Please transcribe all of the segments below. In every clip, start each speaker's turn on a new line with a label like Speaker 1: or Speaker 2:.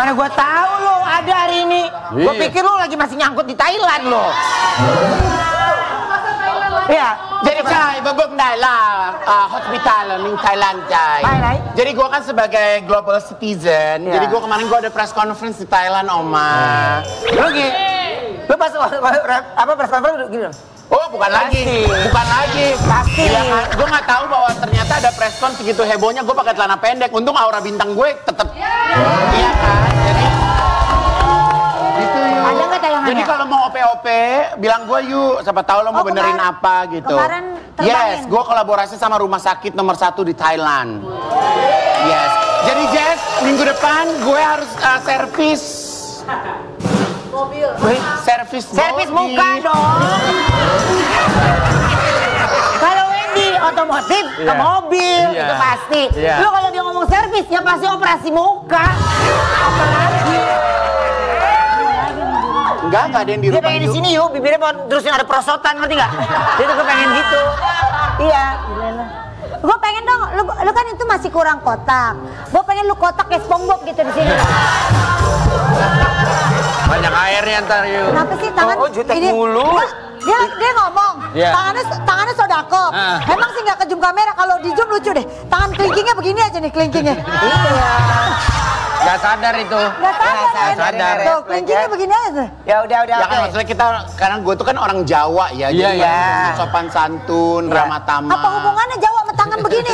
Speaker 1: Mana gua tahu lo ada hari ini. Gua pikir lo lagi masih nyangkut di Thailand lo. Iya,
Speaker 2: jadi Cai, babak lah hospital di Thailand Cai. Jadi gua kan sebagai global citizen, jadi gua kemarin gua ada press conference di Thailand, Oma.
Speaker 1: Lu pas apa press conference gini?
Speaker 2: Oh, bukan lagi.
Speaker 1: Pasti.
Speaker 2: Ya, kan? Gue nggak tahu bahwa ternyata ada press con segitu hebohnya. Gue pakai celana pendek. Untung aura bintang gue tetap. Iya kan. Jadi itu yuk.
Speaker 1: Ada nggak tayangannya?
Speaker 2: Jadi kalau mau OP bilang gue yuk. Siapa tahu lo mau benerin apa gitu.
Speaker 3: Kemarin
Speaker 2: yes, gue kolaborasi sama rumah sakit nomor 1 di Thailand. Yes. Jadi Jess, minggu depan gue harus servis.
Speaker 3: Mobil.
Speaker 1: Servis muka dong. Kalau Wendy otomotif ke mobil itu pasti. Lu kalau dia ngomong servis ya pasti operasi muka. Apalagi?
Speaker 2: Enggak ada yang di rumah.
Speaker 1: Dia pengen di sini yuk, bibirnya terusin ada perosotan, ngerti nggak? Dia tuh pengen gitu. Iya.
Speaker 3: Gue pengen dong, lu kan itu masih kurang kotak. Gue pengen lu kotak kayak SpongeBob gitu di sini.
Speaker 4: Banyak airnya ntar yuk.
Speaker 3: Kenapa sih tangan
Speaker 1: jutek
Speaker 3: ini?
Speaker 1: mulu.
Speaker 3: Dia ngomong, tangannya sodako. Emang sih nggak ke zoom kamera, kalau di zoom lucu deh. Tangan kelingkingnya begini aja nih kelingkingnya.
Speaker 1: Iya.
Speaker 4: Gak sadar itu.
Speaker 3: Gak sadar. Tuh kelingkingnya begini aja.
Speaker 1: Ya udah.
Speaker 2: Ya kan maksudnya kita, karena gue tuh kan orang Jawa ya. Jadi sopan santun, ramah tamah.
Speaker 3: Apa hubungannya Jawa sama tangan begini?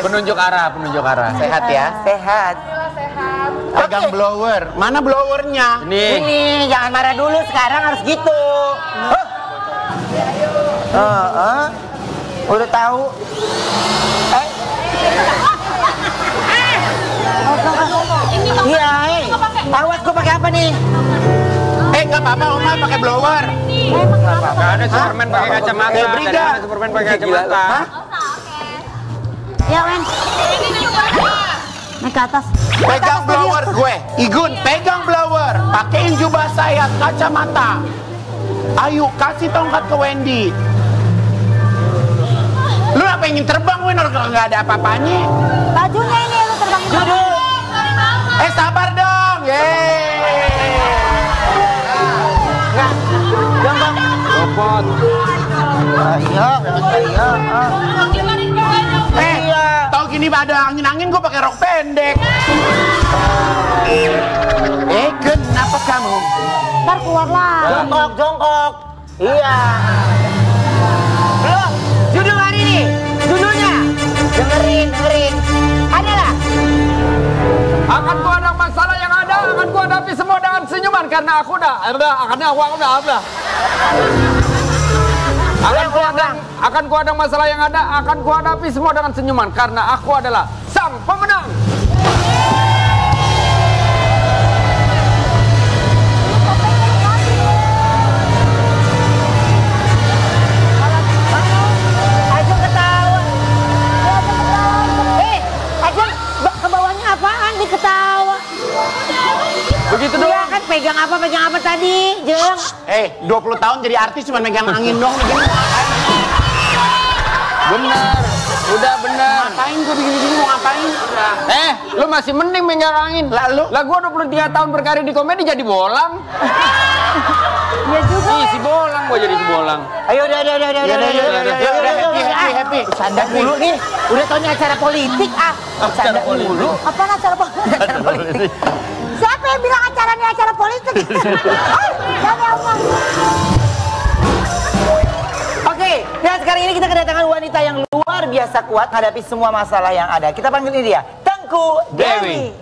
Speaker 4: Penunjuk arah.
Speaker 2: Sehat ya?
Speaker 1: Sehat.
Speaker 2: Pegang blower. Mana blowernya?
Speaker 1: Ini jangan marah dulu, sekarang harus gitu. Udah tahu. Iya, awas gua pakai apa nih?
Speaker 2: Nggak apa-apa, Oma pakai blower.
Speaker 4: Gak ada Superman pakai kacamata.
Speaker 2: Brida.
Speaker 4: Ada Superman pakai kacamata.
Speaker 3: Ya Wen. Naik ke atas.
Speaker 2: Pegang blower gue. Igun, pegang blower. Pakein jubah saya, kacamata. Ayo, kasih tongkat ke Wendy. Lu apa ingin terbang, Wen? Nggak ada apa-apanya.
Speaker 3: Bajunya ini lu terbang.
Speaker 1: Duduk.
Speaker 2: Sabar dong.
Speaker 1: Gampang.
Speaker 4: Robot.
Speaker 1: Iya.
Speaker 2: Tahu gini ada angin-angin gue pakai rok pendek. Kenapa kamu?
Speaker 3: Ntar keluar lah.
Speaker 1: Jongkok. Iya. Belum. Judul hari ini. Judulnya. Dengerin. Adalah.
Speaker 4: Akan ku hadang masalah yang ada, akan ku hadapi semua dengan senyuman karena aku udah. Akan ku hadang masalah yang ada, akan ku hadapi semua dengan senyuman karena aku adalah sang pemenang.
Speaker 1: Ajun ketawa. Ajun ke bawahnya apaan diketawa?
Speaker 4: Begitu
Speaker 1: Dia
Speaker 4: doang.
Speaker 1: kan pegang apa tadi, Jeng?
Speaker 2: 20 tahun jadi artis cuma megang angin dong begini.
Speaker 4: Bener, udah bener.
Speaker 2: Ngapain gue begini-gini mau ngapain?
Speaker 4: Lu masih mending megang angin.
Speaker 2: Lalu?
Speaker 4: Lah gua 23 tahun berkarir di komedi jadi bolang.
Speaker 3: Iya juga.
Speaker 4: Si bolang gua jadi si bolang.
Speaker 1: Ayo udah happy. Canda mulu nih. Udah taunya acara politik Canda mulu.
Speaker 3: Apa acara politik? Siapa yang bilang acaranya acara politik? Jangan omong.
Speaker 1: Oke, dan sekarang ini kita kedatangan wanita yang luar biasa kuat menghadapi semua masalah yang ada. Kita panggil ini dia, Tengku Dewi.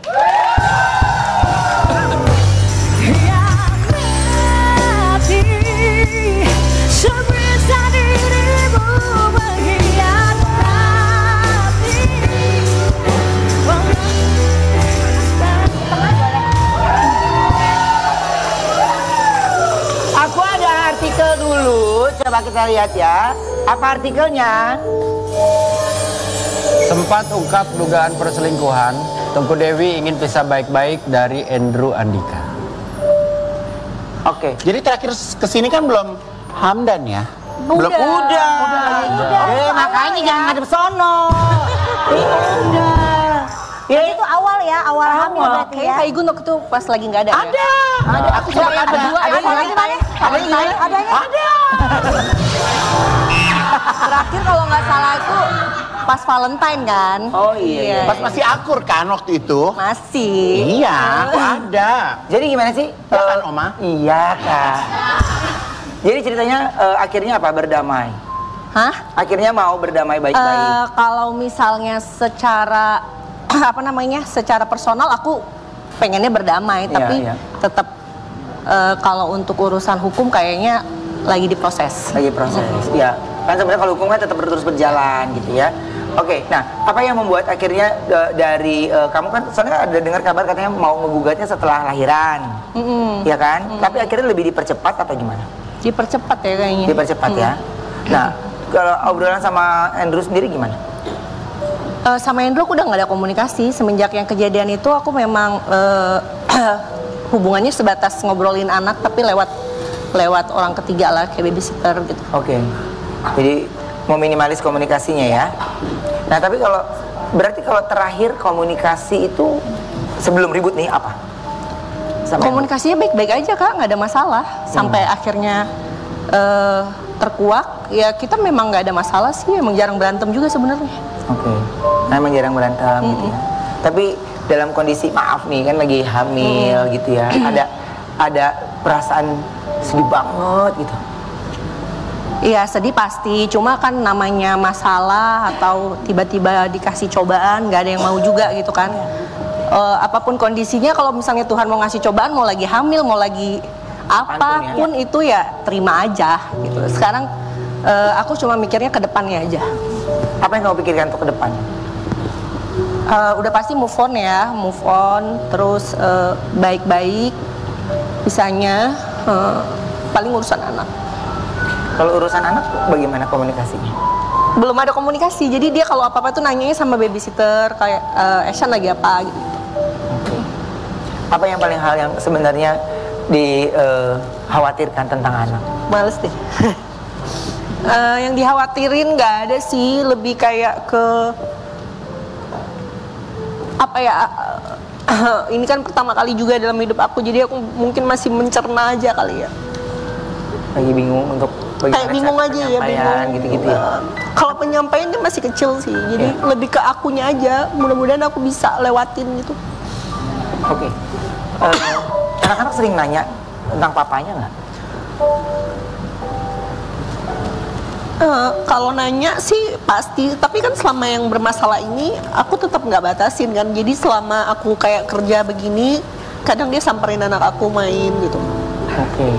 Speaker 1: Aku ada artikel dulu, coba kita lihat ya. Apa artikelnya?
Speaker 4: Sempat ungkap dugaan perselingkuhan, Tengku Dewi ingin pisah baik-baik dari Andrew Andika.
Speaker 2: Oke, jadi terakhir kesini kan belum Hamdan ya?
Speaker 1: Belum. Udah. Makanya jangan ngadep sono. Udah.
Speaker 3: Ya itu awal ya, awal hamil berarti ya.
Speaker 5: Kayak Gunok itu pas lagi nggak ada.
Speaker 2: Ada. Aku sama
Speaker 3: Ada lagi mana? Ada.
Speaker 5: Terakhir kalau nggak salah itu pas Valentine kan.
Speaker 1: Oh iya.
Speaker 2: Pas masih akur kan waktu itu?
Speaker 5: Masih.
Speaker 2: Iya, aku ada.
Speaker 1: Jadi gimana sih?
Speaker 2: Ya kan, Oma?
Speaker 1: Iya, Kak. Jadi ceritanya akhirnya apa? Berdamai.
Speaker 5: Hah?
Speaker 1: Akhirnya mau berdamai baik-baik.
Speaker 5: Kalau misalnya secara apa namanya, secara personal aku pengennya berdamai, tapi tetap kalau untuk urusan hukum kayaknya lagi diproses.
Speaker 1: Lagi proses. Ya, kan sebenarnya kalau hukum kan tetap terus berjalan gitu ya. Oke, nah apa yang membuat akhirnya dari kamu kan soalnya ada dengar kabar katanya mau ngegugatnya setelah lahiran, ya kan? Tapi akhirnya lebih dipercepat atau gimana?
Speaker 5: Dipercepat ya kayaknya.
Speaker 1: Dipercepat ya. Nah, kalau obrolan sama Andrew sendiri gimana?
Speaker 5: Sama Andrew aku udah nggak ada komunikasi semenjak yang kejadian itu. Aku memang hubungannya sebatas ngobrolin anak, tapi lewat orang ketiga lah, kayak babysitter gitu.
Speaker 1: Oke. Jadi meminimalis komunikasinya ya. Nah, tapi berarti kalau terakhir komunikasi itu sebelum ribut nih apa? Sama
Speaker 5: komunikasinya baik-baik aja Kak, nggak ada masalah. Sampai akhirnya terkuak, ya kita memang nggak ada masalah sih, emang jarang berantem juga sebenarnya.
Speaker 1: Oke. Nah, emang jarang berantem gitu ya. Tapi dalam kondisi maaf nih kan lagi hamil gitu ya, ada perasaan sedih banget gitu.
Speaker 5: Iya sedih pasti, cuma kan namanya masalah atau tiba-tiba dikasih cobaan, nggak ada yang mau juga gitu kan. Apapun kondisinya, kalau misalnya Tuhan mau ngasih cobaan, mau lagi hamil, mau lagi apapun itu ya terima aja gitu. Sekarang aku cuma mikirnya ke depannya aja.
Speaker 1: Apa yang kamu pikirkan untuk ke depan?
Speaker 5: Udah pasti move on, terus baik-baik, bisanya paling urusan anak.
Speaker 1: Kalau urusan anak bagaimana komunikasinya?
Speaker 5: Belum ada komunikasi, jadi dia kalau apa-apa tuh nanyanya sama babysitter, kayak Eshan lagi apa gitu.
Speaker 1: Okay. Apa yang paling hal yang sebenarnya dikhawatirkan tentang anak?
Speaker 5: Males deh. Yang dikhawatirin nggak ada sih, lebih kayak ke apa ya, ini kan pertama kali juga dalam hidup aku, jadi aku mungkin masih mencerna aja kali ya.
Speaker 1: Lagi bingung untuk
Speaker 5: kayak bingung aja ya, bingung
Speaker 1: gitu-gitu ya.
Speaker 5: Kalau penyampaian dia masih kecil sih, jadi lebih ke akunya aja. Mudah-mudahan aku bisa lewatin gitu.
Speaker 1: Oke. Anak-anak sering nanya tentang papanya nggak?
Speaker 5: Kalau nanya sih pasti, tapi kan selama yang bermasalah ini aku tetap nggak batasin kan. Jadi selama aku kayak kerja begini, kadang dia samperin anak aku main gitu.
Speaker 1: Oke.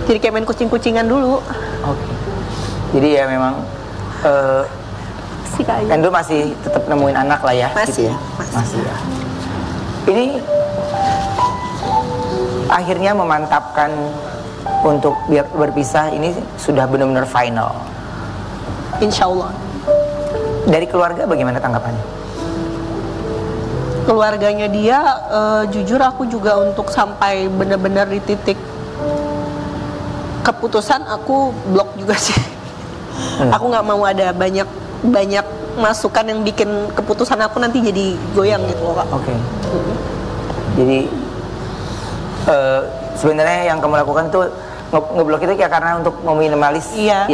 Speaker 5: Jadi kayak main kucing-kucingan dulu.
Speaker 1: Oke. Jadi ya memang Andrew masih tetap nemuin anak lah ya.
Speaker 5: Masih,
Speaker 1: gitu ya? Masih ya. Ini akhirnya memantapkan untuk biar berpisah ini sudah benar-benar final.
Speaker 5: Insya Allah.
Speaker 1: Dari keluarga bagaimana tanggapannya?
Speaker 5: Keluarganya dia, jujur aku juga untuk sampai benar-benar di titik keputusan, aku blok juga sih. Aku nggak mau ada banyak masukan yang bikin keputusan aku nanti jadi goyang gitu loh Kak.
Speaker 1: Oke. Jadi sebenarnya yang kamu lakukan tuh ngeblok itu ya karena untuk meminimalis ya,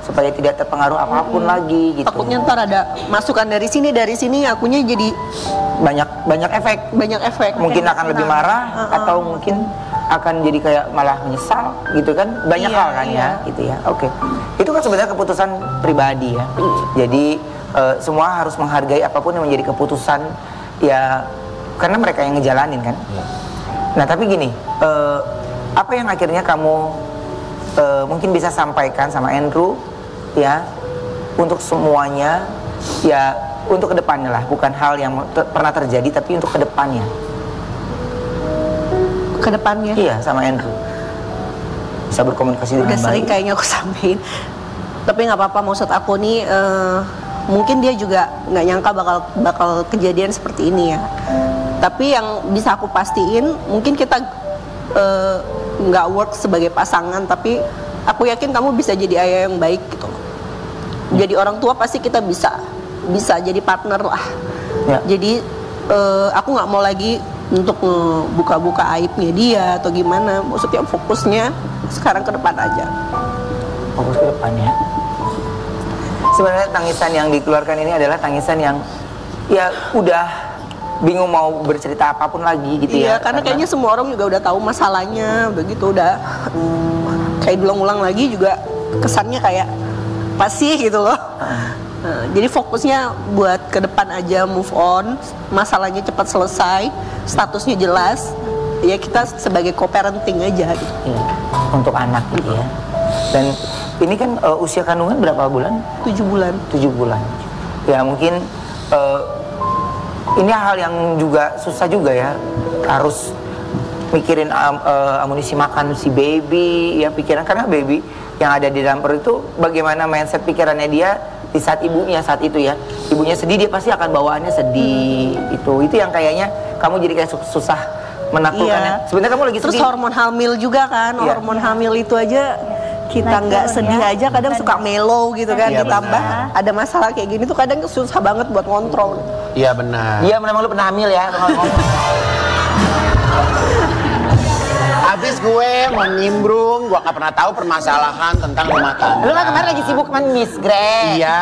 Speaker 1: supaya tidak terpengaruh apapun lagi gitu.
Speaker 5: Takutnya ntar ada masukan dari sini akunya jadi
Speaker 1: banyak efek. Mungkin akan lebih marah atau mungkin akan jadi kayak malah menyesal gitu kan, banyak hal kan ya gitu ya. Oke. Itu kan sebenarnya keputusan pribadi ya. Jadi semua harus menghargai apapun yang menjadi keputusan ya, karena mereka yang ngejalanin kan. Nah tapi gini, apa yang akhirnya kamu mungkin bisa sampaikan sama Andrew ya, untuk semuanya ya, untuk kedepannya lah, bukan hal yang pernah terjadi tapi untuk kedepannya.
Speaker 5: Kedepannya?
Speaker 1: Iya, sama Andrew bisa berkomunikasi dengan baik.
Speaker 5: Udah sering kayaknya aku sampein, tapi nggak apa-apa. Maksud aku nih mungkin dia juga nggak nyangka bakal kejadian seperti ini ya. Tapi yang bisa aku pastiin, mungkin kita nggak work sebagai pasangan, tapi aku yakin kamu bisa jadi ayah yang baik gitu. Jadi orang tua pasti kita bisa jadi partner lah. Ya. Jadi aku nggak mau lagi untuk buka-buka aibnya dia atau gimana. Maksudnya fokusnya sekarang ke depan aja.
Speaker 1: Fokus ke depannya. Sebenarnya tangisan yang dikeluarkan ini adalah tangisan yang ya udah bingung mau bercerita apapun lagi gitu ya.
Speaker 5: Iya, karena kayaknya semua orang juga udah tahu masalahnya, udah gitu udah kayak diulang-ulang lagi juga kesannya kayak pasti gitu loh. Jadi fokusnya buat ke depan aja, move on, masalahnya cepat selesai, statusnya jelas. Ya kita sebagai co-parenting aja gitu.
Speaker 1: Iya, untuk anak gitu ya. Dan ini kan usia kandungan berapa bulan?
Speaker 5: 7 bulan.
Speaker 1: 7 bulan. Ya mungkin ini hal yang juga susah juga ya. Harus mikirin amunisi makan si baby, ya pikiran karena baby yang ada di dalam perut itu bagaimana mindset pikirannya dia di saat ibunya saat itu ya. Ibunya sedih dia pasti akan bawaannya sedih. Itu yang kayaknya kamu jadi kayak susah menaklukkannya. Sebenarnya kamu lagi sedih.
Speaker 5: Terus hormon hamil juga kan. Hormon hamil itu aja kita nggak sedih aja kadang suka mellow gitu kan. Ditambah ada masalah kayak gini tuh kadang susah banget buat kontrol.
Speaker 2: Iya benar.
Speaker 1: Iya memang lu pernah hamil ya.
Speaker 2: Habis gue mau nimbrung, gue gak pernah tahu permasalahan tentang rumah tangga.
Speaker 1: Lu kan kemarin lagi sibuk kan Miss Greg.
Speaker 2: Iya.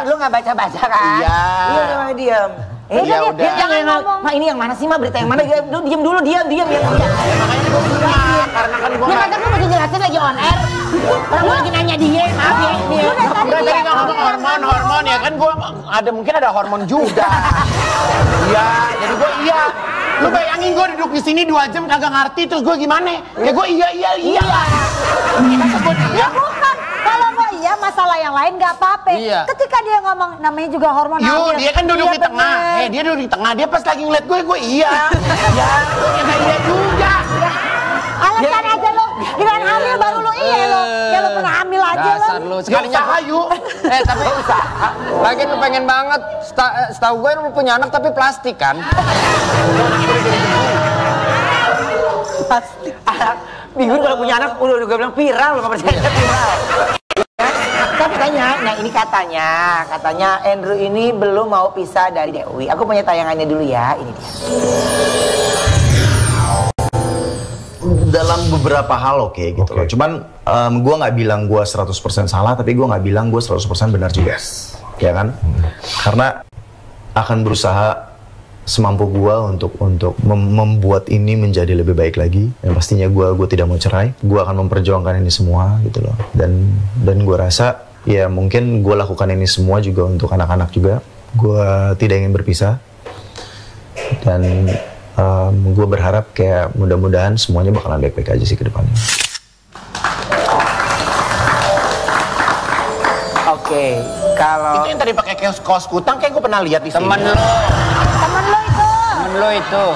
Speaker 1: Lu gak baca-baca kan?
Speaker 2: Iya.
Speaker 1: Iya udah diam.
Speaker 2: Ya udah.
Speaker 1: Jangan ngomong. Ma ini yang mana sih Ma? Berita yang mana? Lu diam dulu, diam ya.
Speaker 2: Makanya gue bilang, karena kan gue
Speaker 1: Masa gue masih jelasin lagi on air. Orang gue lagi nanya dia, maaf ya.
Speaker 2: Udah tadi gak ngomong hormon ya kan gue mungkin ada hormon juga. Iya, jadi gue iya. Lu bayangin gue duduk di sini 2 jam kagak ngerti terus gue gimana? Ya gue iya.
Speaker 3: Ya bukan. Kalau mau iya masalah yang lain nggak apa-apa.
Speaker 4: Iya.
Speaker 3: Ketika dia ngomong namanya juga hormon hamil.
Speaker 2: Dia kan duduk di tengah. Dia duduk di tengah. Dia pas lagi ngeliat gue iya. Ya, iya juga.
Speaker 3: Alasan aja lo, dengan hamil baru lo iya lo. Ya lo pernah hamil aja lo.
Speaker 4: Dasar lu sekalinya
Speaker 2: Ayu.
Speaker 4: tapi lagi lu pengen banget. Setahu gue lu punya anak tapi plastik kan?
Speaker 1: Plastik. Minggu kalau punya anak udah gue bilang viral, lo nggak percaya viral. Tapi katanya Andrew ini belum mau pisah dari Dewi. Aku punya tayangannya dulu ya, ini dia.
Speaker 6: Dalam beberapa hal oke gitu loh. Cuman gue nggak bilang gue 100% salah, tapi gue nggak bilang gue 100% benar juga. Ya kan? Karena akan berusaha semampu gue untuk membuat ini menjadi lebih baik lagi. Yang pastinya gue tidak mau cerai. Gue akan memperjuangkan ini semua gitu loh. Dan gue rasa ya mungkin gue lakukan ini semua juga untuk anak-anak juga. Gue tidak ingin berpisah. Dan gue berharap kayak mudah-mudahan semuanya bakalan baik-baik aja sih ke depannya.
Speaker 1: Oke, kalau
Speaker 2: itu yang tadi pakai kaos kutang kayak gue pernah lihat di sini.
Speaker 4: Temen lo itu.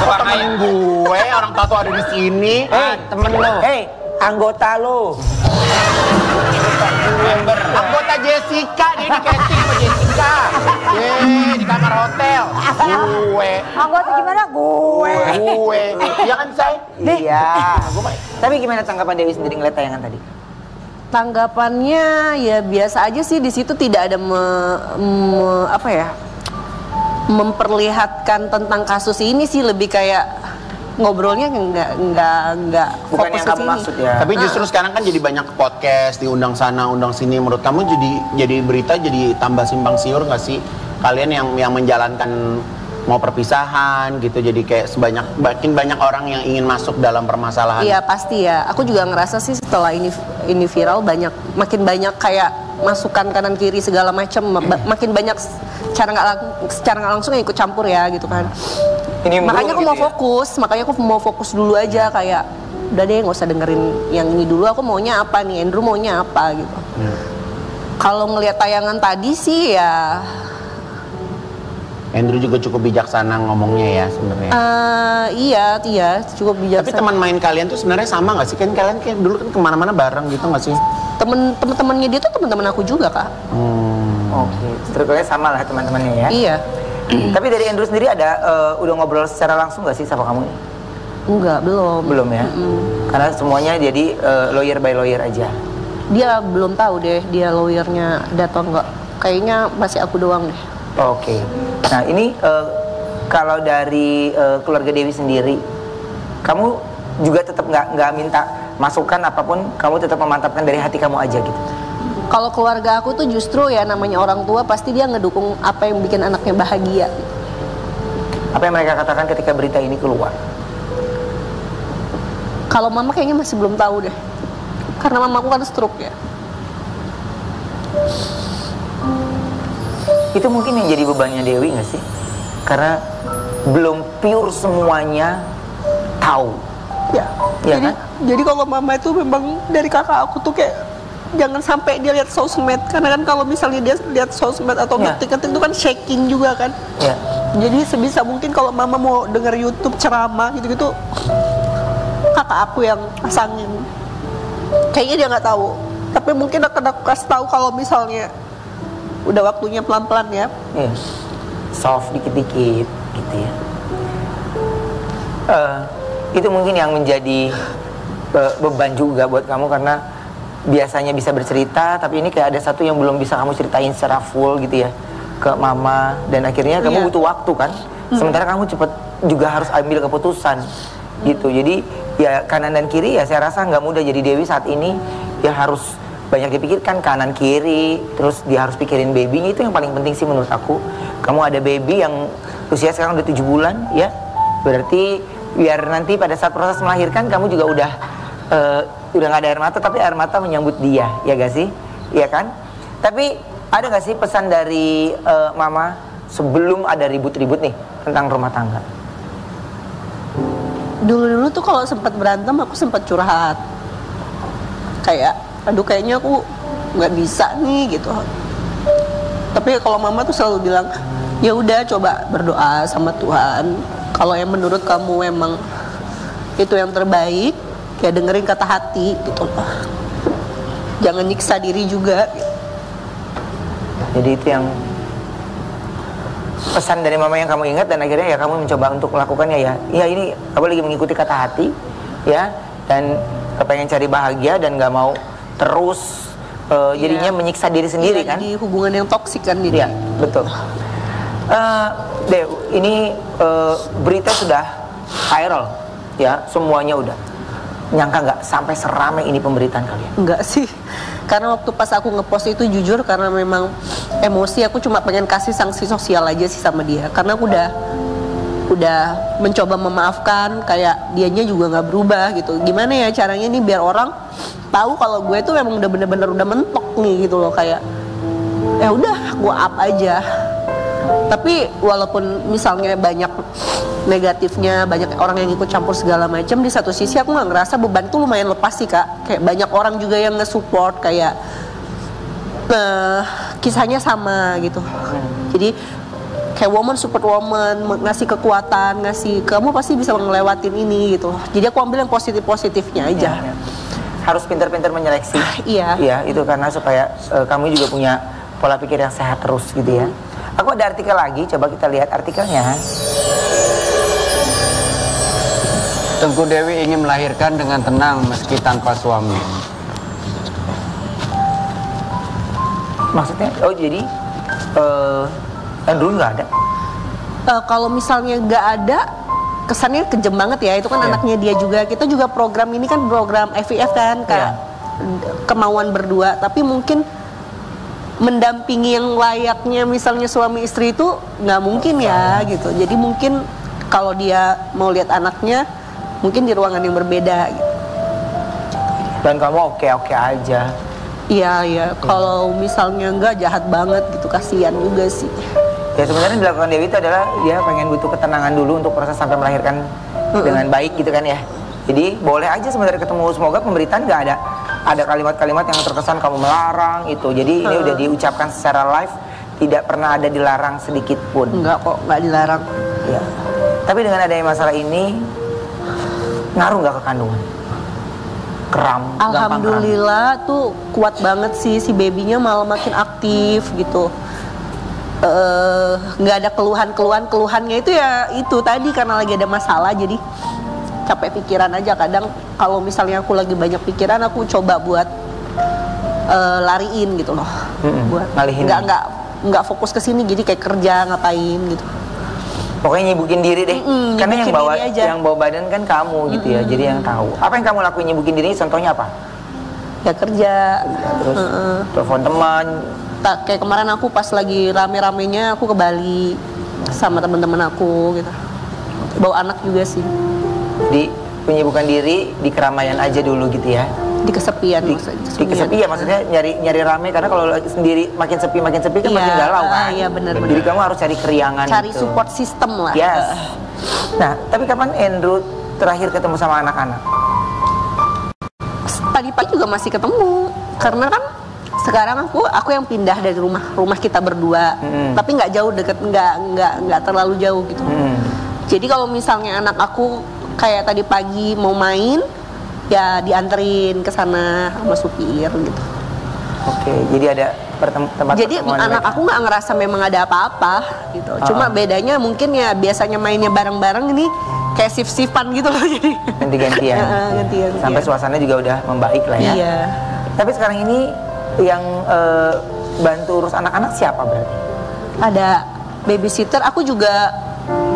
Speaker 2: Kok temen gue, orang tato ada di sini.
Speaker 4: Temen lo.
Speaker 1: Anggota lo.
Speaker 2: Member. Anggota Jessica, dia di casting sama Jessica. Di kamar hotel. Gue.
Speaker 3: Anggota gimana? Gue.
Speaker 2: Iya kan, Say?
Speaker 1: Iya. Tapi gimana tanggapan Dewi sendiri ngeliat tayangan tadi?
Speaker 5: Tanggapannya ya biasa aja sih, di situ tidak ada memperlihatkan tentang kasus ini sih, lebih kayak ngobrolnya nggak
Speaker 1: bukan
Speaker 5: fokus
Speaker 1: yang
Speaker 5: ke
Speaker 1: kamu
Speaker 5: sini.
Speaker 1: maksud ya.
Speaker 2: Tapi justru sekarang kan jadi banyak podcast, diundang sana, undang sini. Menurut kamu jadi berita jadi tambah simpang siur nggak sih? Kalian yang menjalankan mau perpisahan gitu, jadi kayak makin banyak orang yang ingin masuk dalam permasalahan.
Speaker 5: Iya pasti ya. Aku juga ngerasa sih setelah ini viral makin banyak kayak masukan kanan kiri segala macam, makin banyak secara nggak langsung yang ikut campur ya gitu kan. Makanya aku mau fokus dulu aja, kayak udah deh nggak usah dengerin yang ini dulu, aku maunya apa nih, Andrew maunya apa gitu. Kalau ngelihat tayangan tadi sih ya
Speaker 2: Andrew juga cukup bijaksana ngomongnya ya sebenarnya.
Speaker 5: Iya cukup bijaksana.
Speaker 2: Tapi teman main kalian tuh sebenarnya sama nggak sih? Kan kalian kayak dulu kan kemana-mana bareng gitu nggak sih?
Speaker 5: Temen-temennya dia tuh temen-temen aku juga Kak.
Speaker 1: Oke, strukturnya sama lah teman-temannya ya.
Speaker 5: Iya.
Speaker 1: Tapi dari Andrew sendiri ada udah ngobrol secara langsung nggak sih sama kamu?
Speaker 5: Enggak, belum
Speaker 1: Ya. Karena semuanya jadi lawyer by lawyer aja.
Speaker 5: Dia belum tahu deh dia lawyernya ada atau enggak. Kayaknya masih aku doang deh.
Speaker 1: Oke. Nah ini kalau dari keluarga Dewi sendiri, kamu juga tetap nggak minta masukan apapun, kamu tetap memantapkan dari hati kamu aja gitu?
Speaker 5: Kalau keluarga aku tuh justru ya namanya orang tua pasti dia ngedukung apa yang bikin anaknya bahagia.
Speaker 1: Apa yang mereka katakan ketika berita ini keluar?
Speaker 5: Kalau mama kayaknya masih belum tahu deh, karena mamaku kan stroke ya.
Speaker 1: Itu mungkin yang jadi bebannya Dewi nggak sih? Karena belum pure semuanya tahu.
Speaker 5: Ya, jadi kalau mama itu memang dari kakak aku tuh kayak jangan sampai dia lihat sosmed, karena kan kalau misalnya dia lihat sosmed atau ngetik-ngetik itu kan shaking juga kan. Ya. Jadi sebisa mungkin kalau mama mau denger YouTube ceramah gitu-gitu, kakak aku yang pasangin. Kayaknya dia nggak tahu, tapi mungkin akan aku kasih tahu kalau misalnya udah waktunya pelan-pelan ya.
Speaker 1: Soft dikit-dikit gitu ya. Itu mungkin yang menjadi beban juga buat kamu, karena biasanya bisa bercerita, tapi ini kayak ada satu yang belum bisa kamu ceritain secara full gitu ya ke mama, dan akhirnya kamu butuh waktu kan. Sementara kamu cepet juga harus ambil keputusan gitu. Jadi ya kanan dan kiri ya saya rasa nggak mudah. Jadi Dewi saat ini ya harus banyak dipikirkan kanan kiri, terus dia harus pikirin babynya, itu yang paling penting sih menurut aku. Kamu ada baby yang usia sekarang udah 7 bulan ya, berarti biar nanti pada saat proses melahirkan kamu juga udah nggak ada air mata, tapi air mata menyambut dia, ya gak sih? Iya kan? Tapi ada gak sih pesan dari mama sebelum ada ribut-ribut nih tentang rumah tangga?
Speaker 5: Dulu-dulu tuh kalau sempat berantem aku sempat curhat, kayak aduh kayaknya aku nggak bisa nih gitu. Tapi kalau mama tuh selalu bilang ya udah coba berdoa sama Tuhan, kalau yang menurut kamu emang itu yang terbaik ya dengerin kata hati gitu loh, jangan nyiksa diri juga gitu.
Speaker 1: Jadi itu yang pesan dari mama yang kamu ingat, dan akhirnya ya kamu mencoba untuk melakukannya ya. Ya ini kamu lagi mengikuti kata hati ya, dan kepengen cari bahagia dan nggak mau terus jadinya menyiksa diri sendiri kan.
Speaker 5: Jadi hubungan yang toksik kan ini.
Speaker 1: Iya betul. Dew, ini berita sudah viral ya, semuanya udah. Nyangka nggak sampai seramai ini pemberitaan kalian?
Speaker 5: Enggak sih, karena waktu pas aku ngepost itu jujur karena memang emosi, aku cuma pengen kasih sanksi sosial aja sih sama dia, karena aku udah mencoba memaafkan, kayak dianya juga nggak berubah gitu. Gimana ya caranya nih biar orang tahu kalau gue tuh memang udah bener-bener udah mentok nih gitu loh, kayak ya udah gue up aja. Tapi walaupun misalnya banyak negatifnya, banyak orang yang ikut campur segala macam, di satu sisi aku nggak ngerasa beban itu lumayan lepas sih Kak. Kayak banyak orang juga yang nge-support, kayak kisahnya sama gitu. Jadi kayak woman support woman, ngasih kekuatan, ngasih kamu pasti bisa ngelewatin ini gitu. Jadi aku ambil yang positif-positifnya aja.
Speaker 1: Harus pintar-pintar menyeleksi.
Speaker 5: Iya.
Speaker 1: Iya, itu karena supaya kamu juga punya pola pikir yang sehat terus gitu ya. Aku ada artikel lagi, coba kita lihat artikelnya.
Speaker 4: Tengku Dewi ingin melahirkan dengan tenang meski tanpa suami.
Speaker 1: Maksudnya, oh jadi yang dulu nggak ada?
Speaker 5: Kalau misalnya nggak ada, kesannya kejem banget ya. Itu kan anaknya dia juga. Kita juga program ini kan program IVF kan, kayak kemauan berdua. Tapi mungkin mendampingi yang layaknya misalnya suami istri itu nggak mungkin ya gitu. Jadi mungkin kalau dia mau lihat anaknya mungkin di ruangan yang berbeda gitu.
Speaker 1: Dan kamu oke-oke aja?
Speaker 5: Iya. Kalau misalnya enggak, jahat banget gitu, kasihan juga sih.
Speaker 1: Ya sebenarnya dilakukan Dewi itu adalah dia pengen butuh ketenangan dulu untuk proses sampai melahirkan dengan baik gitu kan ya. Jadi boleh aja sebenarnya ketemu, semoga pemberitaan nggak ada kalimat-kalimat yang terkesan kamu melarang itu. Jadi ini udah diucapkan secara live, tidak pernah ada dilarang sedikit pun.
Speaker 5: Enggak kok, nggak dilarang.
Speaker 1: Ya. Tapi dengan adanya masalah ini, ngaruh nggak ke kandungan? Kram?
Speaker 5: Alhamdulillah kram. Tuh kuat banget sih, si babynya malah makin aktif gitu. Nggak ada keluhannya itu ya itu tadi karena lagi ada masalah, jadi capek pikiran aja. Kadang kalau misalnya aku lagi banyak pikiran, aku coba buat lariin gitu loh, buat
Speaker 1: ngalihin.
Speaker 5: Nggak fokus ke sini, jadi kayak kerja ngapain gitu.
Speaker 1: Pokoknya nyibukin diri deh. Karena yang
Speaker 5: nyibukin
Speaker 1: bawa
Speaker 5: diri aja.
Speaker 1: yang bawa badan kan kamu gitu ya. Jadi yang tahu. Apa yang kamu lakuin nyibukin diri? Contohnya apa?
Speaker 5: Ya kerja.
Speaker 1: Terus telepon teman.
Speaker 5: Kayak kemarin aku pas lagi rame-ramenya aku ke Bali sama teman-teman aku gitu. Bawa anak juga sih.
Speaker 1: Di menyibukkan diri di keramaian aja dulu gitu ya.
Speaker 5: Di kesepian
Speaker 1: Di kesepian maksudnya nyari rame, karena kalau sendiri makin sepi kan makin galau kan.
Speaker 5: Iya benar.
Speaker 1: Jadi kamu harus cari keriangan.
Speaker 5: Cari
Speaker 1: gitu.
Speaker 5: support system lah.
Speaker 1: Yes. Nah, tapi kapan Andrew terakhir ketemu sama anak-anak?
Speaker 5: Tadi pagi juga masih ketemu. Karena kan sekarang aku yang pindah dari rumah kita berdua. Tapi nggak jauh deket, nggak terlalu jauh gitu. Jadi kalau misalnya anak aku kayak tadi pagi mau main, ya dianterin ke sana sama supir gitu.
Speaker 1: Oke, jadi ada tempat.
Speaker 5: Jadi anak aku nggak ngerasa memang ada apa-apa gitu. Cuma bedanya mungkin ya biasanya mainnya bareng-bareng, ini kayak shift-shiftan gitu loh jadi.
Speaker 1: Ganti-gantian.
Speaker 5: Gantian.
Speaker 1: Sampai suasana juga udah membaik lah ya.
Speaker 5: Iya.
Speaker 1: Tapi sekarang ini yang bantu urus anak-anak siapa berarti?
Speaker 5: Ada babysitter. Aku juga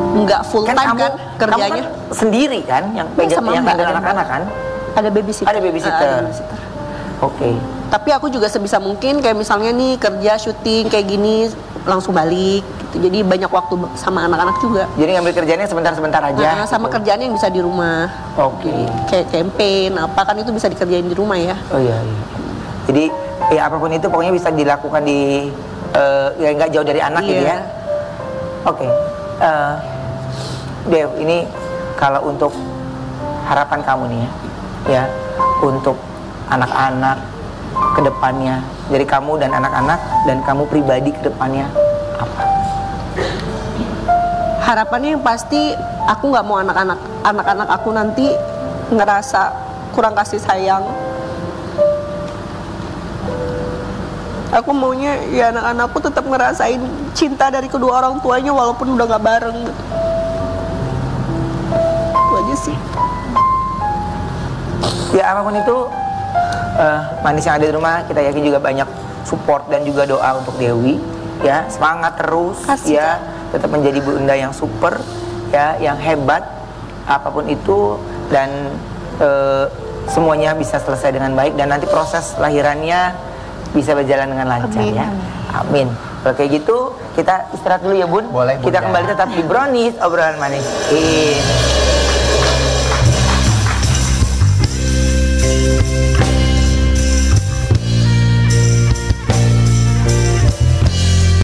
Speaker 5: nggak full time kan kerjanya.
Speaker 1: Kamu kan sendiri kan yang pegang yang handle anak-anak kan?
Speaker 5: Ada babysitter.
Speaker 1: Ada babysitter. Oke.
Speaker 5: Tapi aku juga sebisa mungkin kayak misalnya nih kerja syuting kayak gini langsung balik gitu. Jadi banyak waktu sama anak-anak juga.
Speaker 1: Jadi ngambil kerjaannya sebentar-sebentar aja.
Speaker 5: Sama
Speaker 1: gitu.
Speaker 5: kerjaan yang bisa di rumah.
Speaker 1: Oke.
Speaker 5: Kayak campaign apa kan itu bisa dikerjain di rumah ya.
Speaker 1: Oh iya. Jadi ya apapun itu pokoknya bisa dilakukan di ya nggak jauh dari anak gitu ya. Oke. Dev, ini kalau untuk harapan kamu nih ya untuk anak-anak ke depannya, dari kamu dan anak-anak dan kamu pribadi ke depannya apa?
Speaker 5: Harapannya yang pasti aku nggak mau anak-anak aku nanti ngerasa kurang kasih sayang. Aku maunya ya anak-anakku tetap ngerasain cinta dari kedua orang tuanya walaupun udah nggak bareng. Itu aja sih.
Speaker 1: Ya apapun itu, manis yang ada di rumah, kita yakin juga banyak support dan juga doa untuk Dewi. Ya, semangat terus.
Speaker 5: Kasih,
Speaker 1: ya, tetap menjadi bunda yang super, ya, yang hebat. Apapun itu dan semuanya bisa selesai dengan baik dan nanti proses lahirannya bisa berjalan dengan lancar. Amin. Ya. Amin. Kalau kayak gitu, kita istirahat dulu ya Bun.
Speaker 4: Boleh, Bunda.
Speaker 1: Kita kembali tetap di Brownies, obrolan manis.